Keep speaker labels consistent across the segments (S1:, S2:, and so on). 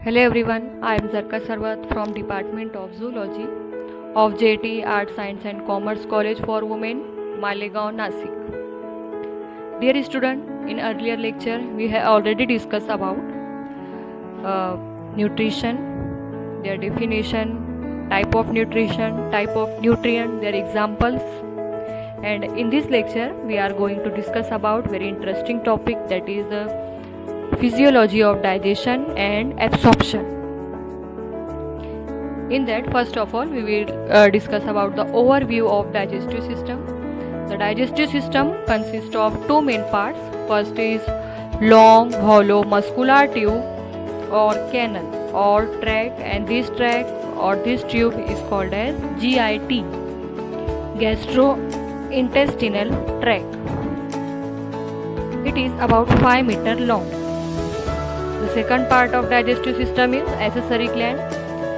S1: Hello everyone, I am Zarka Sarwat from Department of Zoology of JT Art Science and Commerce College for Women, Malegaon, Nasik. Dear student, in earlier lecture we have already discussed about nutrition, their definition, type of nutrition, type of nutrient, their examples. And in this lecture we are going to discuss about very interesting topic, that is the physiology of digestion and absorption. In that, first of all, we will discuss about the overview of digestive system. The digestive system consists of two main parts. First is long hollow muscular tube or canal or tract, and this tract or this tube is called as GIT, gastrointestinal tract. It is about 5 meters long. The second part of digestive system is accessory gland.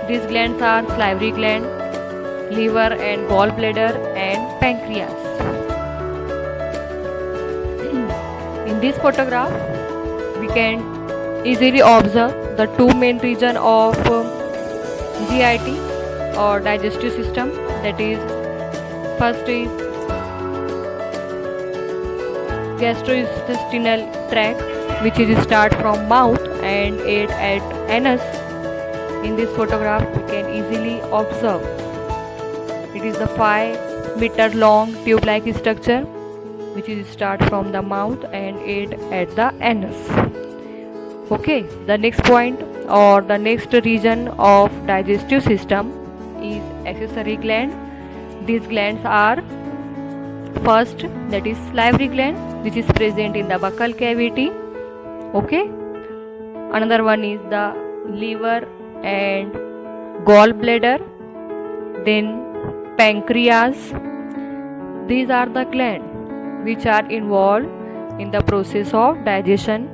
S1: These glands are salivary gland, liver and gallbladder and pancreas. In this photograph, we can easily observe the two main regions of GIT or digestive system. That is, first is gastrointestinal tract, which is start from mouth and end at anus. In this photograph we can easily observe it is the 5 meter long tube like structure which is start from the mouth and end at the anus. Okay, the next point or the next region of digestive system is accessory gland. These glands are first, that is salivary gland, which is present in the buccal cavity. Okay, another one is the liver and gallbladder, then pancreas. These are the glands which are involved in the process of digestion.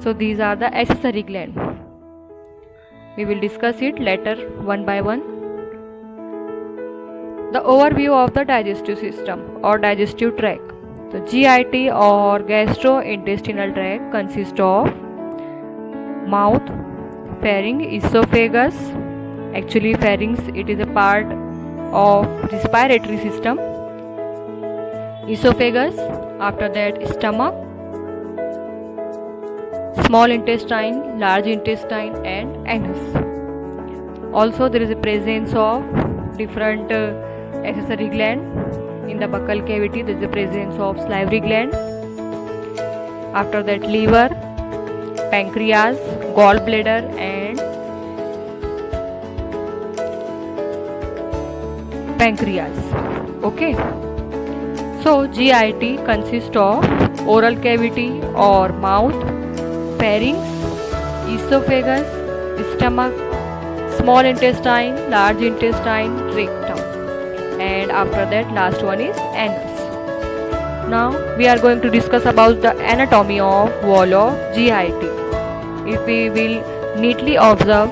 S1: So these are the accessory glands. We will discuss it later one by one. The overview of the digestive system or digestive tract. The GIT or gastrointestinal tract consists of mouth, pharynx, esophagus. Actually, pharynx, it is a part of respiratory system. Esophagus, after that stomach, small intestine, large intestine and anus. Also, there is a presence of different accessory gland. In the buccal cavity, there is the presence of salivary gland. After that, liver, pancreas, gallbladder and pancreas. Okay. So GIT consists of oral cavity or mouth, pharynx, esophagus, stomach, small intestine, large intestine, rectum. And after that, last one is anus. Now we are going to discuss about the anatomy of wall of GIT. If we will neatly observe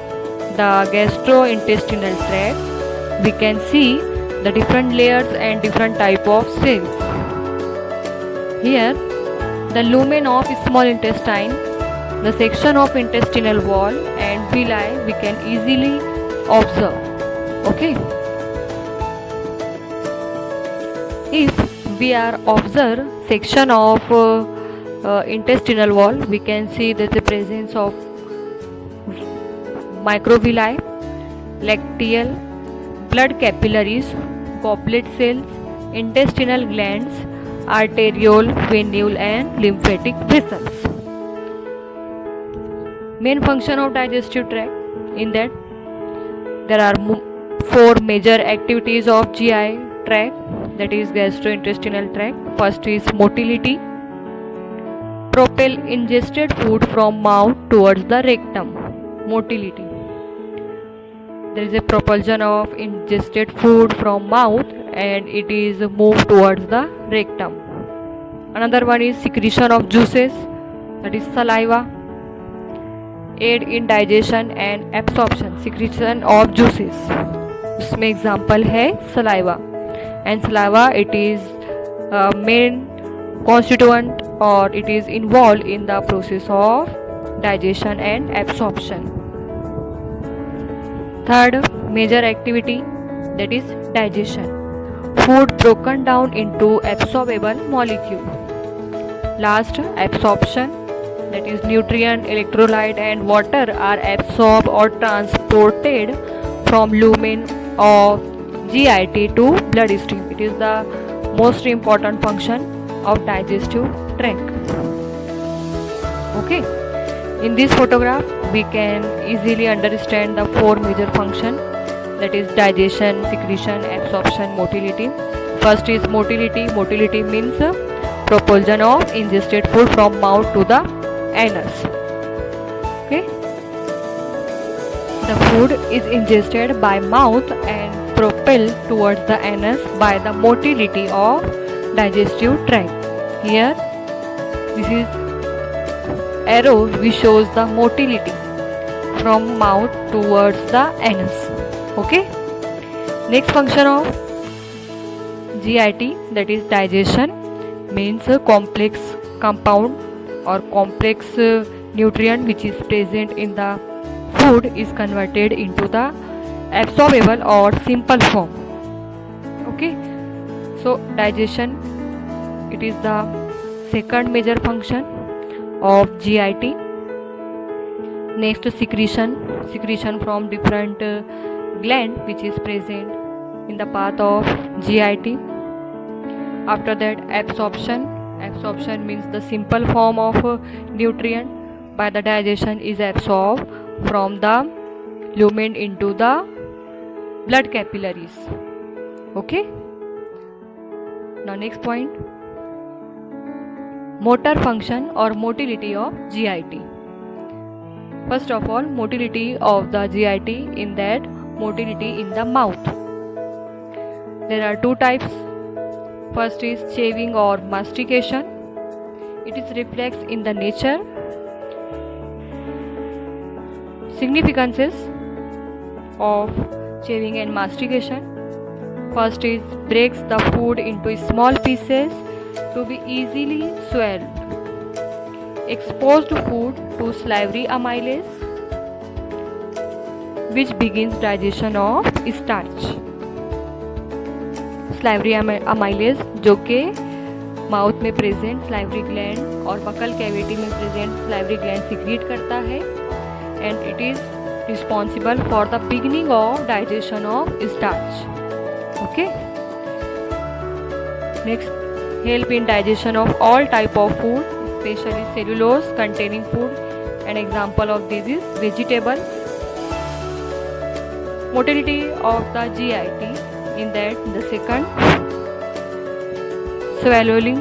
S1: the gastrointestinal tract, we can see the different layers and different type of cells. Here, the lumen of small intestine, the section of intestinal wall and villi we can easily observe. Okay. If we are observe section of intestinal wall, we can see that the presence of microvilli, lacteal, blood capillaries, goblet cells, intestinal glands, arteriole, venule and lymphatic vessels. Main function of digestive tract, in that there are 4 major activities of GI tract, that is gastrointestinal tract. First is motility, propel ingested food from mouth towards the rectum. Motility, there is a propulsion of ingested food from mouth and it is moved towards the rectum. Another one is secretion of juices, that is saliva, aid in digestion and absorption. secretion of juices, इसमें example है saliva. And saliva, it is main constituent or it is involved in the process of digestion and absorption. Third major activity, that is digestion. Food broken down into absorbable molecule. Last, absorption, that is nutrient, electrolyte and water are absorbed or transported from lumen of GIT to bloodstream. It is the most important function of digestive tract. Okay, in this photograph we can easily understand the four major functions, that is digestion, secretion, absorption, motility. First is motility. Motility means propulsion of ingested food from mouth to the anus. Okay, the food is ingested by mouth and propelled towards the anus by the motility of digestive tract. Here this is arrow which shows the motility from mouth towards the anus. Okay, next function of GIT, that is digestion, means a complex compound or complex nutrient which is present in the food is converted into the absorbable or simple form. Okay, so digestion, it is the second major function of GIT. Next, secretion from different gland which is present in the path of GIT. After that, absorption means the simple form of nutrient by the digestion is absorbed from the lumen into the blood capillaries. Okay, now next point, motor function or motility of GIT. First of all, motility of the GIT, in that motility in the mouth. There are two types. First is chewing or mastication. It is reflex in the nature. Significances of chewing and mastication. First is breaks the food into small pieces to be easily swallowed. Exposed food to salivary amylase, which begins digestion of starch. salivary amylase जो कि mouth में present salivary gland और buccal cavity में present salivary gland secrete करता है, and it is responsible for the beginning of digestion of starch. Okay, next, help in digestion of all type of food, especially cellulose containing food. An example of this is vegetable. Motility of the GIT, in that the second, swallowing.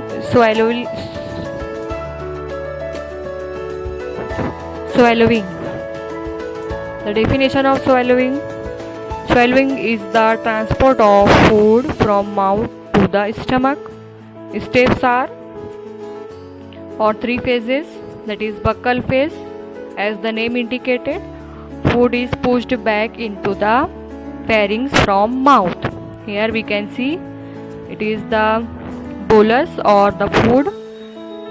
S1: The definition of swallowing. Swallowing is the transport of food from mouth to the stomach. Steps are or three phases, that is buccal phase. As the name indicated, food is pushed back into the pharynx from mouth. Here we can see it is the bolus or the food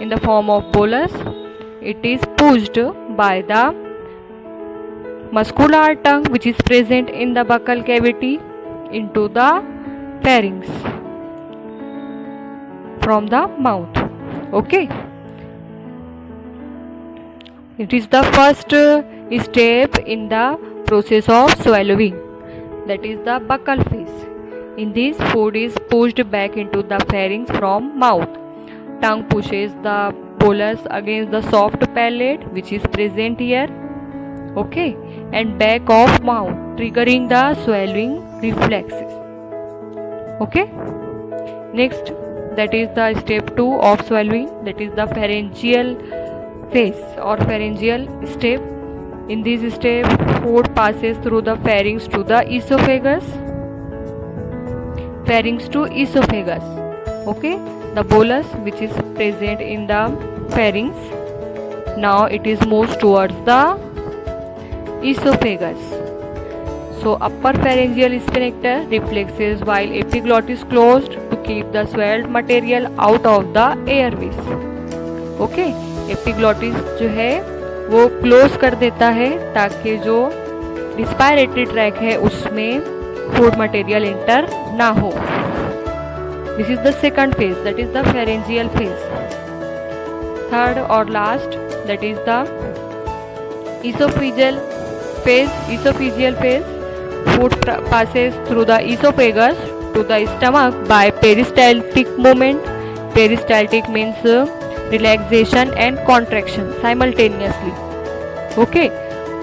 S1: in the form of bolus. It is pushed by the muscular tongue which is present in the buccal cavity into the pharynx from the mouth. Okay, it is the first step in the process of swallowing, that is the buccal phase. In this, food is pushed back into the pharynx from mouth. Tongue pushes the bolus against the soft palate which is present here. Okay, and back of mouth, triggering the swallowing reflexes. Okay, next, that is the step 2 of swallowing, that is the pharyngeal phase or pharyngeal step. In this step, food passes through the pharynx to the esophagus. Pharynx to esophagus. Okay, the bolus which is present in the pharynx, now it is moves towards the esophagus. So upper pharyngeal sphincter reflexes while epiglottis closed to keep the swallowed material out of the airways. Okay, epiglottis जो है वो close कर देता है ताकि जो respiratory track है उसमें फूड मटेरियल इंटर ना हो। This is the second phase, that is the pharyngeal phase. Third और last, that is the esophageal phase. Food passes through the esophagus to the stomach by peristaltic movement. Peristaltic means relaxation and contraction simultaneously. Okay,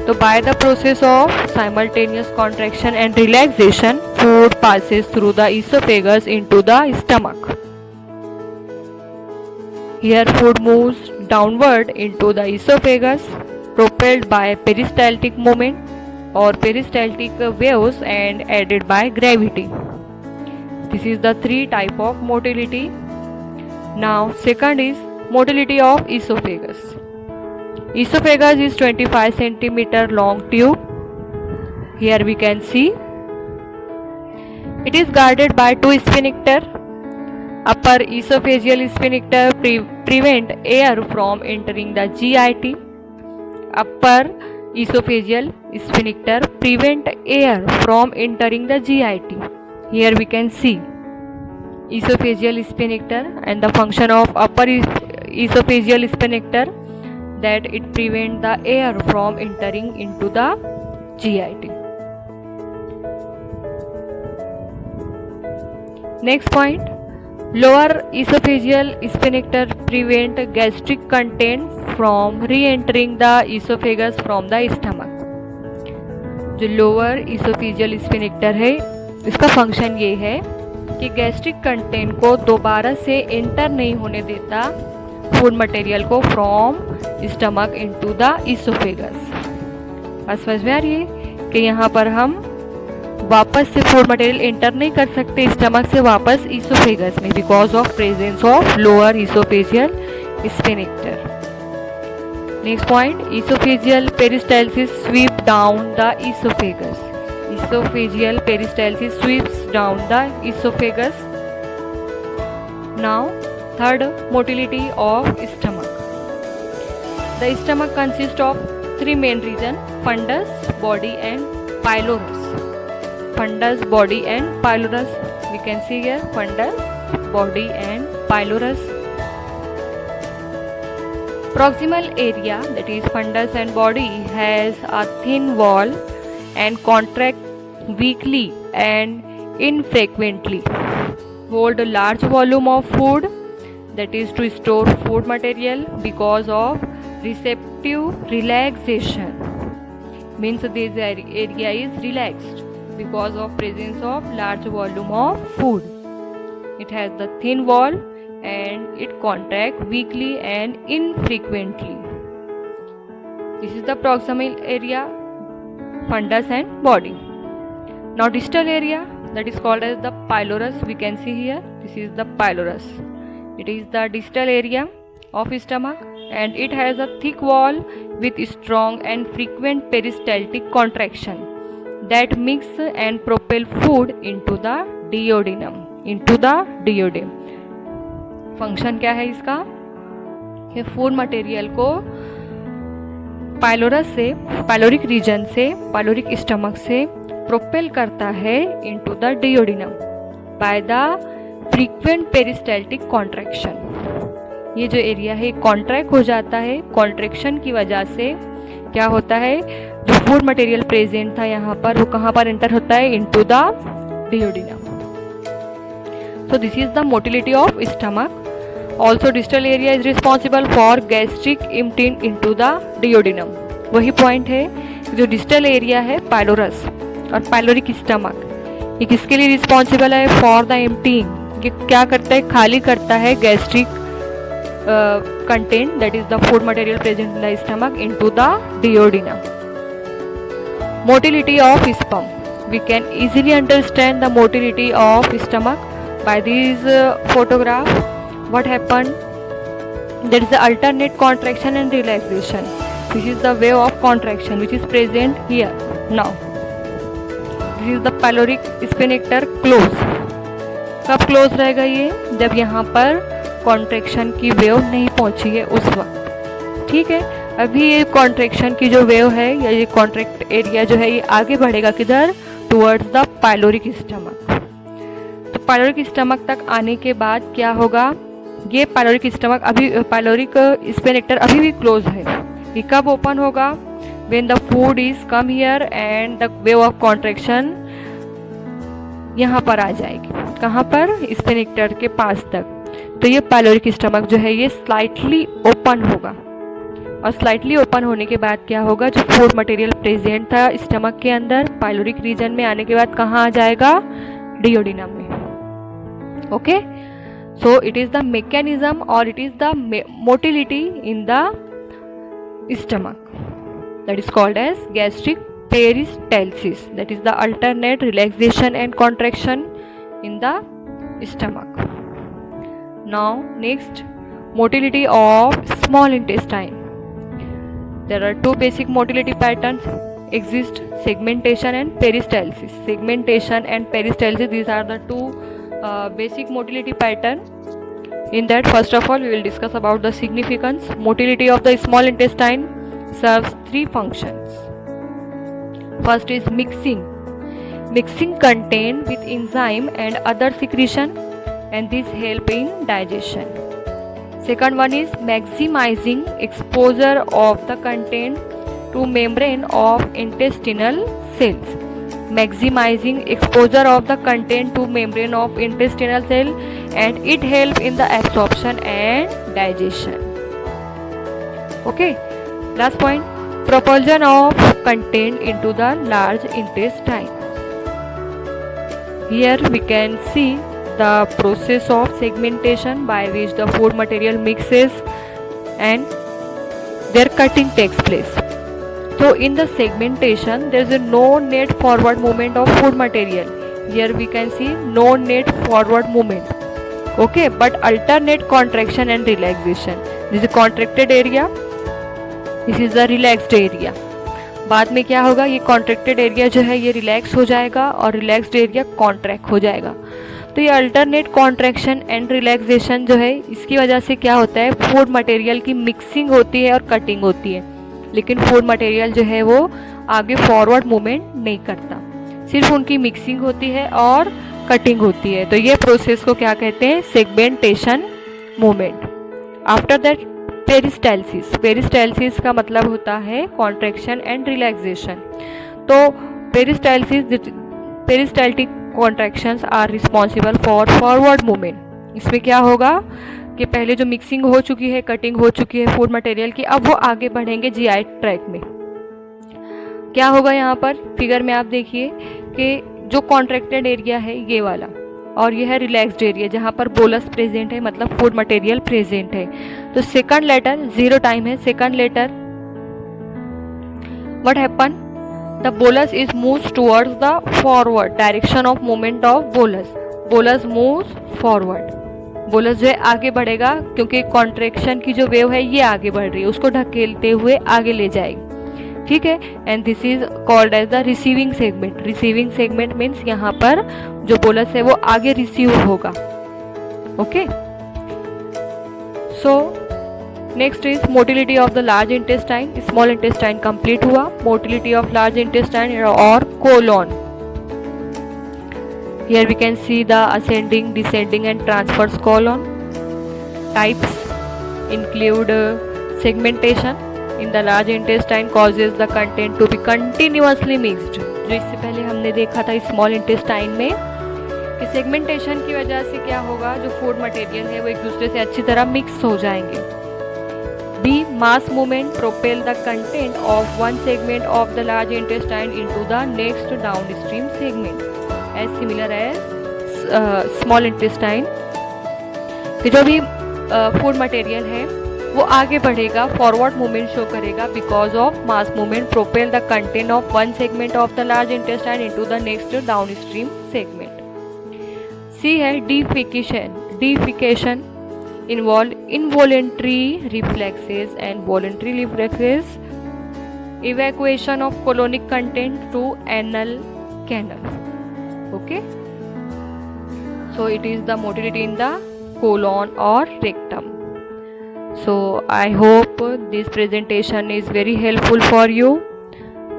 S1: so by the process of simultaneous contraction and relaxation, food passes through the esophagus into the stomach. Here food moves downward into the esophagus, propelled by peristaltic movement or peristaltic waves and aided by gravity. This is the three type of motility. Now second is motility of esophagus. Esophagus is 25 centimeter long tube. Here we can see it is guarded by two sphincter. Upper esophageal sphincter prevent air from entering the GIT. Upper esophageal sphincter prevent air from entering the GIT. Here we can see esophageal sphincter and the function of upper esophageal sphincter, that it prevent the air from entering into the GIT. Next point, lower esophageal sphincter prevent gastric content from re-entering the esophagus from the stomach. जो lower esophageal sphincter है, इसका function ये है कि gastric content को दोबारा से enter नहीं होने देता फूड मटेरियल को from stomach into the oesophagus. बात समझ में आ रही है कि यहाँ पर हम वापस से फूड मटेरियल एंटर नहीं कर सकते स्टमक से वापस इसोफेगस में, because of presence of lower esophageal sphincter. Next point, esophageal peristalsis sweep down the esophagus. Esophageal peristalsis sweeps down the esophagus. Now, third, motility of stomach. The stomach consists of three main regions: fundus, body, and pylorus. Fundus, body, and pylorus. We can see here fundus, body, and pylorus. Proximal area, that is fundus and body, has a thin wall and contract weakly and infrequently. Hold a large volume of food, that is to store food material because of receptive relaxation. Means this area is relaxed because of presence of large volume of food. It has the thin wall and it contract weakly and infrequently. This is the proximal area, fundus and body. Now distal area, that is called as the pylorus. We can see here, this is the pylorus. It is the distal area of stomach and it has a thick wall with strong and frequent peristaltic contraction that mix and propel food into the duodenum. Function क्या है इसका कि food material को pylorus से, pyloric region से, pyloric stomach से propel करता है into the duodenum by the frequent peristaltic contraction. ये जो एरिया है कॉन्ट्रैक्ट हो जाता है. कॉन्ट्रैक्शन की वजह से क्या होता है, जो फूड मटेरियल प्रेजेंट था यहाँ पर वो कहाँ पर एंटर होता है, into the duodenum. So this is the motility of stomach. Also distal area is responsible for gastric emptying into the duodenum. वही पॉइंट है, जो डिस्टल एरिया है पाइलोरस और पाइलोरिक स्टमक, ये किसके लिए रिस्पॉन्सिबल है, फॉर द एम्प्टीइंग. ये क्या करता है, खाली करता है gastric content, that is the food material present in the stomach into the duodenum. Motility of sperm. We can easily understand the motility of stomach by this photograph. What happened, there is the alternate contraction and relaxation. This is the wave of contraction which is present here. Now this is the pyloric sphincter close. कब close रहेगा ये, जब यहाँ पर contraction की wave नहीं पहुँची है उस वक्त. ठीक है, अभी ये कॉन्ट्रैक्शन की जो वेव है या ये कॉन्ट्रैक्ट एरिया जो है ये आगे बढ़ेगा किधर, टुवर्ड्स द पाइलोरिक स्टमक। तो पाइलोरिक स्टमक तक आने के बाद क्या होगा, ये पाइलोरिक स्टमक अभी पाइलोरिक स्फेनेक्टर अभी भी क्लोज है। ये कब ओपन होगा, when the food is come here and the wave of contraction यहाँ पर आ जाएगी। कहाँ पर, स्फेनेक्टर के पास तक। तो ये पाइलोरिक स्टमक जो है ये स्लाइटली ओपन होगा, और स्लाइटली ओपन होने के बाद क्या होगा, जो फूड मटेरियल प्रेजेंट था स्टमक के अंदर पाइलोरिक रीजन में आने के बाद कहाँ आ जाएगा, डिओडिनम में। Okay, so it is the mechanism और it is the motility in the stomach that is called as gastric peristalsis, that is the alternate relaxation and contraction in the stomach. Now next, motility of small intestine. There are two basic motility patterns exist, segmentation and peristalsis. Segmentation and peristalsis, these are the two basic motility pattern. In that, first of all, we will discuss about the significance. Motility of the small intestine serves three functions. First is mixing. Mixing content with enzyme and other secretion, and these help in digestion. Second one is maximizing exposure of the content to membrane of intestinal cells. Maximizing exposure of the content to membrane of intestinal cell, and it help in the absorption and digestion. Okay. Last point, propulsion of content into the large intestine. Here we can see the process of segmentation by which the food material mixes and their cutting takes place. So in the segmentation there is no net forward movement of food material. Here we can see no net forward movement. Okay, but alternate contraction and relaxation. This is contracted area, this is the relaxed area. बाद में क्या होगा, ये contracted area जो है ये relax हो जाएगा और रिलैक्स्ड एरिया कॉन्ट्रैक्ट हो जाएगा। तो ये अल्टरनेट कॉन्ट्रैक्शन एंड रिलैक्सेशन जो है इसकी वजह से क्या होता है, फूड मटेरियल की मिक्सिंग होती है और कटिंग होती है, लेकिन फूड मटेरियल जो है वो आगे फॉरवर्ड मूवमेंट नहीं करता, सिर्फ उनकी मिक्सिंग होती है और कटिंग होती है। तो ये प्रोसेस को क्या कहते हैं, segmentation movement. After that peristalsis. Peristalsis का मतलब होता है कॉन्ट्रैक्शन एंड रिलैक्सेशन। तो peristaltic contractions are responsible for forward movement. इसमें क्या होगा कि पहले जो मिक्सिंग हो चुकी है, कटिंग हो चुकी है फूड मटेरियल की, अब वो आगे बढ़ेंगे जीआई ट्रैक में। क्या होगा यहाँ पर फिगर में आप देखिए कि जो कॉन्ट्रैक्टेड एरिया है ये वाला, और यह है रिलैक्स्ड एरिया जहाँ पर बोलस प्रेजेंट है, मतलब फूड मटेरियल प्रेजेंट है। तो सेकंड लेटर जीरो टाइम है, second letter what happen, the bolus is moves towards the forward direction of movement of bolus. Bolus moves forward, bolus जो है आगे बढ़ेगा क्योंकि कॉन्ट्रैक्शन की जो वेव है ये आगे बढ़ रही है, उसको ढकेलते हुए आगे ले जाएगी। ठीक है, and this is called as the receiving segment. Receiving segment means यहाँ पर जो बोलस है वो आगे रिसीव होगा। Okay, so next is motility of the large intestine. Small intestine complete हुआ, मोटिलिटी ऑफ लार्ज इंटेस्टाइन और colon. Here we can see the ascending, descending and transverse colon. Types include segmentation in the large intestine causes the content to be continuously mixed. जो इससे पहले हमने देखा था small intestine में कि segmentation की वजह से क्या होगा, जो फूड मटेरियल है वो एक दूसरे से अच्छी तरह मिक्स हो जाएंगे। B. Mass movement propel the content of one segment of the large intestine into the next downstream segment as similar as small intestine। कि जो भी फूड मटेरियल है वो आगे बढ़ेगा, फॉरवर्ड मूवमेंट शो करेगा because of mass movement propel the content of one segment of the large intestine into the next downstream segment. C है defecation. Defecation involve involuntary reflexes and voluntary reflexes, evacuation of colonic content to anal canal. Okay, so it is the motility in the colon or rectum. So I hope this presentation is very helpful for you.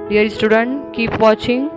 S1: Dear student, keep watching.